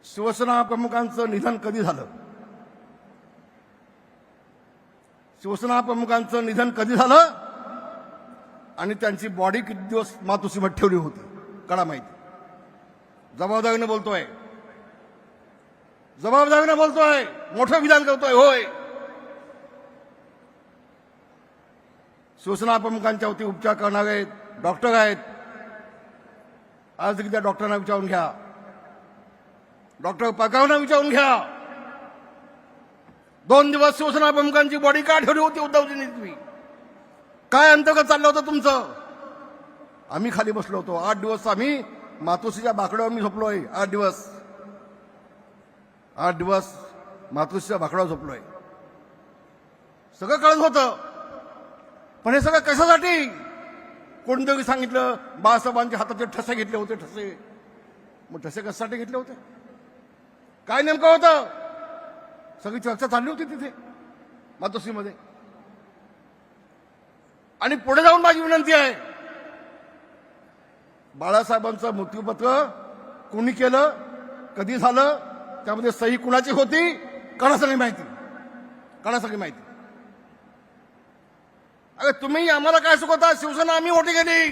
शिवसेना प्रमुखांचं निधन कधी झालं? शिवसेना प्रमुखांचं निधन कधी झालं आणि त्यांची बॉडी किती दिवस मातोश्रीमध्ये ठेवली होती कळा माहिती. जबाबदारीने बोलतोय, जबाबदारीने बोलतोय, मोठं विधान करतोय. होय, शिवसेना प्रमुखांच्या वती उपचार करणारे डॉक्टर आहेत. आज देखील त्या डॉक्टरांना विचारून घ्या, डॉक्टर पगारांना विचारून घ्या. 2 दिवस शिवसेना प्रमुखांची बॉडी का ठेवली होती उद्धवजींनी? तुम्ही काय अंतर्गत चाललं होतं तुमचं? आम्ही खाली बसलो होतो. 8 दिवस आम्ही मातोश्रीच्या बाकड्यावर मी झोपलोय. 8 दिवस मातोश्रीच्या बाकड्यावर झोपलोय. सगळं कळत होतं. पण हे सगळं कशासाठी? कोणतरी सांगितलं बाळासाहेबांच्या हाताचे ठसे घेतले होते. ठसे, मग ठसे कशासाठी घेतले होते? काय नेमकं होतं? सगळी चर्चा चालली होती तिथे मातोश्रीमध्ये. आणि पुढे जाऊन माझी विनंती आहे, बाळासाहेबांचं मृत्यूपत्र कोणी केलं, कधी झालं, त्यामध्ये सही कुणाची होती, कळा सगळी माहिती, कळा सगळी माहिती. अरे तुम्ही आम्हाला काय शिकवता? शिवसेना आम्ही मोठी केली.